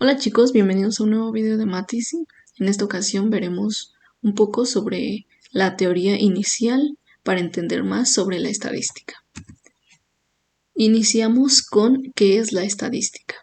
Hola chicos, bienvenidos a un nuevo video de Matisi. En esta ocasión veremos un poco sobre la teoría inicial para entender más sobre la estadística. Iniciamos con ¿qué es la estadística?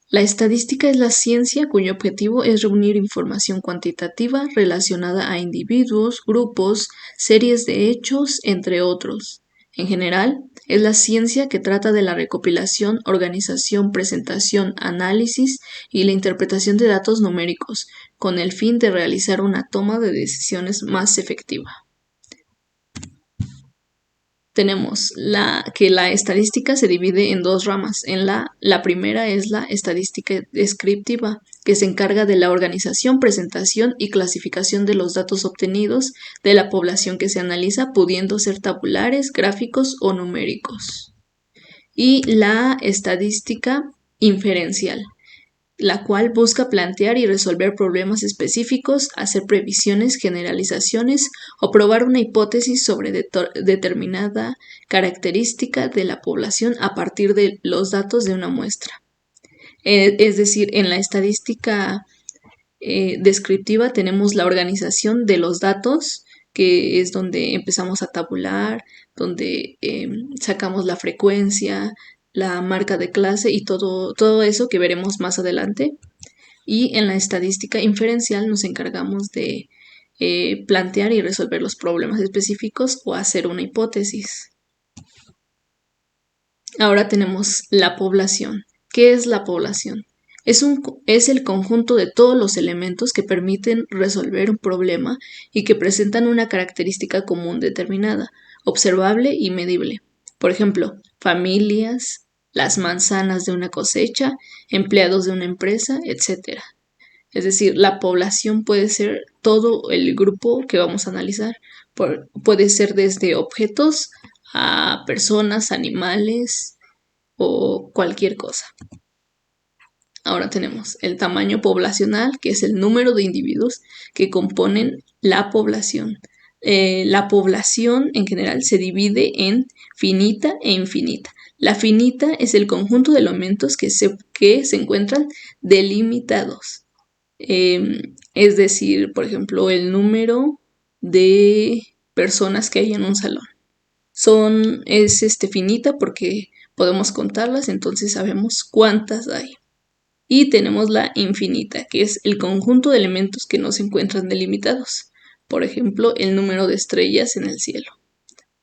La estadística es la ciencia cuyo objetivo es reunir información cuantitativa relacionada a individuos, grupos, series de hechos, entre otros. En general, es la ciencia que trata de la recopilación, organización, presentación, análisis y la interpretación de datos numéricos, con el fin de realizar una toma de decisiones más efectiva. Tenemos que la estadística se divide en dos ramas. La primera es la estadística descriptiva, que se encarga de la organización, presentación y clasificación de los datos obtenidos de la población que se analiza, pudiendo ser tabulares, gráficos o numéricos. Y la estadística inferencial, la cual busca plantear y resolver problemas específicos, hacer previsiones, generalizaciones o probar una hipótesis sobre determinada característica de la población a partir de los datos de una muestra. Es decir, en la estadística descriptiva tenemos la organización de los datos, que es donde empezamos a tabular, donde sacamos la frecuencia, la marca de clase y todo eso que veremos más adelante. Y en la estadística inferencial nos encargamos de plantear y resolver los problemas específicos o hacer una hipótesis. Ahora tenemos la población. ¿Qué es la población? Es el conjunto de todos los elementos que permiten resolver un problema y que presentan una característica común determinada, observable y medible. Por ejemplo, familias, las manzanas de una cosecha, empleados de una empresa, etc. Es decir, la población puede ser todo el grupo que vamos a analizar. Puede ser desde objetos a personas, animales o cualquier cosa. Ahora tenemos el tamaño poblacional, que es el número de individuos que componen la población. La población en general se divide en finita e infinita. La finita es el conjunto de elementos que se encuentran delimitados. Es decir, por ejemplo, el número de personas que hay en un salón. Es finita porque podemos contarlas, entonces sabemos cuántas hay. Y tenemos la infinita, que es el conjunto de elementos que no se encuentran delimitados. Por ejemplo, el número de estrellas en el cielo.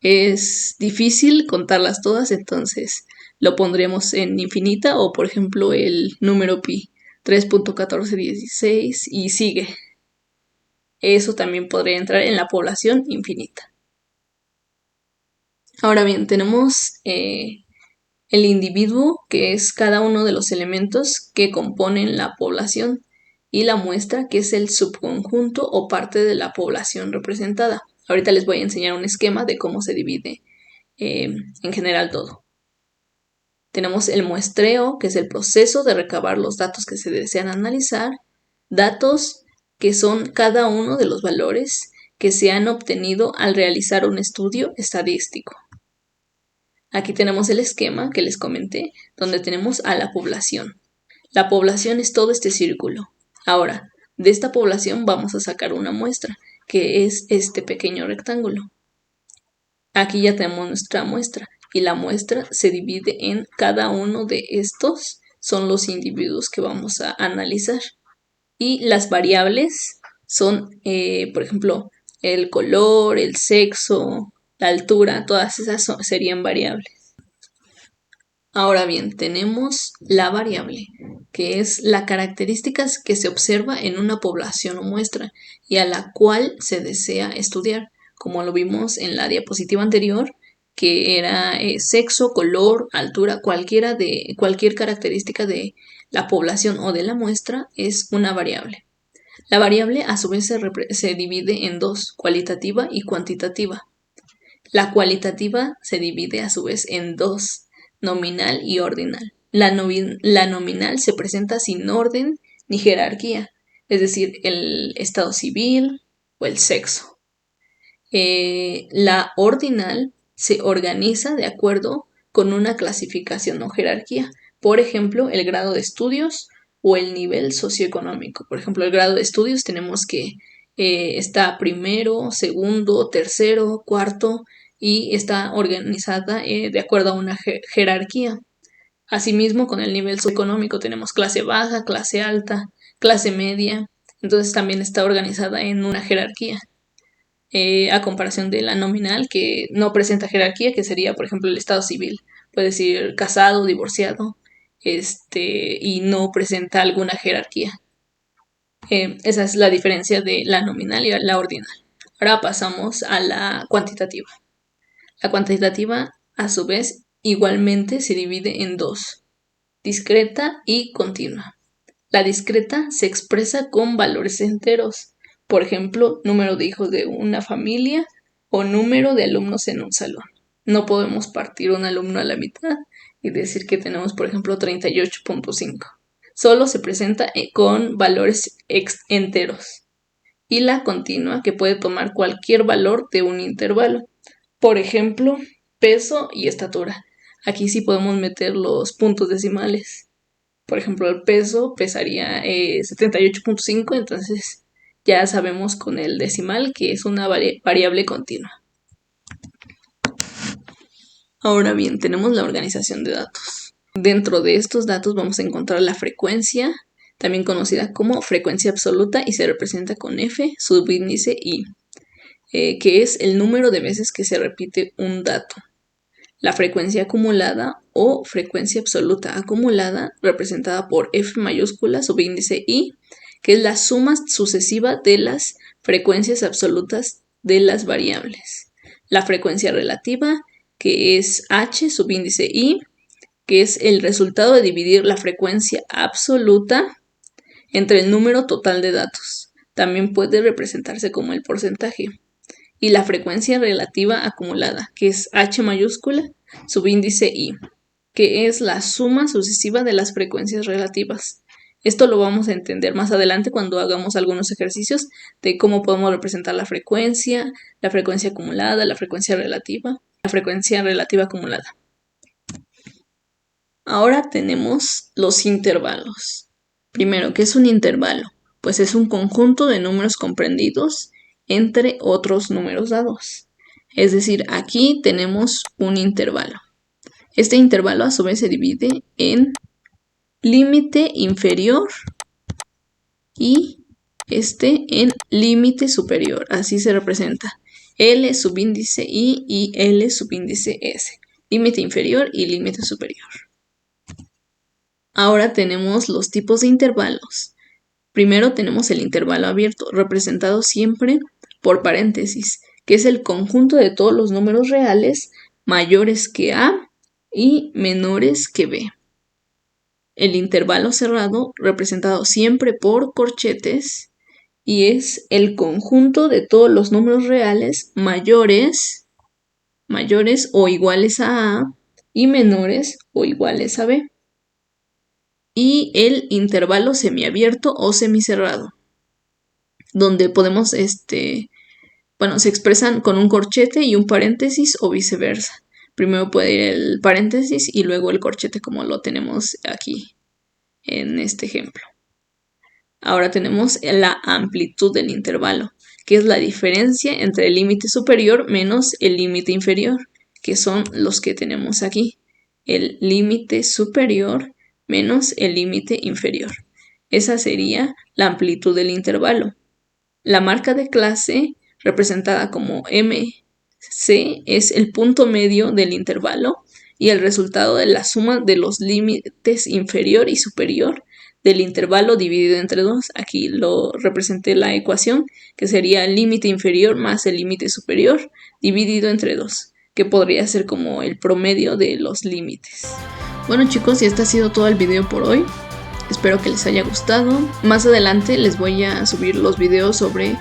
Es difícil contarlas todas, entonces lo pondremos en infinita o, por ejemplo, el número pi, 3.1416 y sigue. Eso también podría entrar en la población infinita. Ahora bien, tenemos el individuo, que es cada uno de los elementos que componen la población, y la muestra, que es el subconjunto o parte de la población representada. Ahorita les voy a enseñar un esquema de cómo se divide en general todo. Tenemos el muestreo, que es el proceso de recabar los datos que se desean analizar, datos que son cada uno de los valores que se han obtenido al realizar un estudio estadístico. Aquí tenemos el esquema que les comenté, donde tenemos a la población. La población es todo este círculo. Ahora, de esta población vamos a sacar una muestra, que es este pequeño rectángulo. Aquí ya tenemos nuestra muestra, y la muestra se divide en cada uno de estos, son los individuos que vamos a analizar. Y las variables son, por ejemplo, el color, el sexo, la altura, todas esas serían variables. Ahora bien, tenemos la variable, que es la característica que se observa en una población o muestra y a la cual se desea estudiar, como lo vimos en la diapositiva anterior, que era sexo, color, altura, cualquier característica de la población o de la muestra es una variable. La variable a su vez se divide en dos, cualitativa y cuantitativa. La cualitativa se divide a su vez en dos, nominal y ordinal. La nominal se presenta sin orden ni jerarquía, es decir, el estado civil o el sexo. La ordinal se organiza de acuerdo con una clasificación o jerarquía, por ejemplo, el grado de estudios o el nivel socioeconómico. Por ejemplo, el grado de estudios tenemos que está primero, segundo, tercero, cuarto y está organizada de acuerdo a una jerarquía. Asimismo, con el nivel socioeconómico tenemos clase baja, clase alta, clase media, entonces también está organizada en una jerarquía. A comparación de la nominal, que no presenta jerarquía, que sería, por ejemplo, el estado civil. Puede decir casado, divorciado, y no presenta alguna jerarquía. Esa es la diferencia de la nominal y la ordinal. Ahora pasamos a la cuantitativa. La cuantitativa, a su vez, igualmente se divide en dos: discreta y continua. La discreta se expresa con valores enteros, por ejemplo, número de hijos de una familia o número de alumnos en un salón. No podemos partir un alumno a la mitad y decir que tenemos, por ejemplo, 38.5. Solo se presenta con valores enteros. Y la continua, que puede tomar cualquier valor de un intervalo. Por ejemplo, peso y estatura. Aquí sí podemos meter los puntos decimales. Por ejemplo, el peso pesaría 78.5, entonces ya sabemos con el decimal que es una variable continua. Ahora bien, tenemos la organización de datos. Dentro de estos datos vamos a encontrar la frecuencia, también conocida como frecuencia absoluta, y se representa con F, subíndice I, que es el número de veces que se repite un dato. La frecuencia acumulada o frecuencia absoluta acumulada, representada por F mayúscula, subíndice I, que es la suma sucesiva de las frecuencias absolutas de las variables. La frecuencia relativa, que es H, subíndice I, que es el resultado de dividir la frecuencia absoluta entre el número total de datos. También puede representarse como el porcentaje. Y la frecuencia relativa acumulada, que es H mayúscula, subíndice I, que es la suma sucesiva de las frecuencias relativas. Esto lo vamos a entender más adelante cuando hagamos algunos ejercicios de cómo podemos representar la frecuencia acumulada, la frecuencia relativa acumulada. Ahora tenemos los intervalos. Primero, ¿qué es un intervalo? Pues es un conjunto de números comprendidos entre otros números dados. Es decir, aquí tenemos un intervalo. Este intervalo a su vez se divide en límite inferior y en límite superior. Así se representa L subíndice I y L subíndice S. Límite inferior y límite superior. Ahora tenemos los tipos de intervalos. Primero tenemos el intervalo abierto, representado siempre por paréntesis, que es el conjunto de todos los números reales mayores que A y menores que B. El intervalo cerrado, representado siempre por corchetes, y es el conjunto de todos los números reales mayores o iguales a A y menores o iguales a B. Y el intervalo semiabierto o semicerrado, donde podemos, se expresan con un corchete y un paréntesis o viceversa. Primero puede ir el paréntesis y luego el corchete, como lo tenemos aquí en este ejemplo. Ahora tenemos la amplitud del intervalo, que es la diferencia entre el límite superior menos el límite inferior, que son los que tenemos aquí. El límite superior menos el límite inferior. Esa sería la amplitud del intervalo. La marca de clase, representada como MC, es el punto medio del intervalo y el resultado de la suma de los límites inferior y superior del intervalo dividido entre 2. Aquí lo representé la ecuación, que sería el límite inferior más el límite superior dividido entre 2, que podría ser como el promedio de los límites. Bueno chicos, y este ha sido todo el video por hoy. Espero que les haya gustado. Más adelante les voy a subir los videos sobre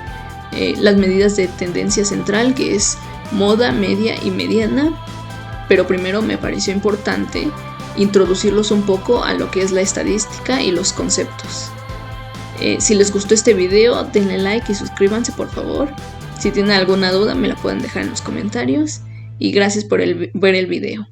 las medidas de tendencia central, que es moda, media y mediana. Pero primero me pareció importante introducirlos un poco a lo que es la estadística y los conceptos. Si les gustó este video, denle like y suscríbanse por favor. Si tienen alguna duda me la pueden dejar en los comentarios. Y gracias por ver el video.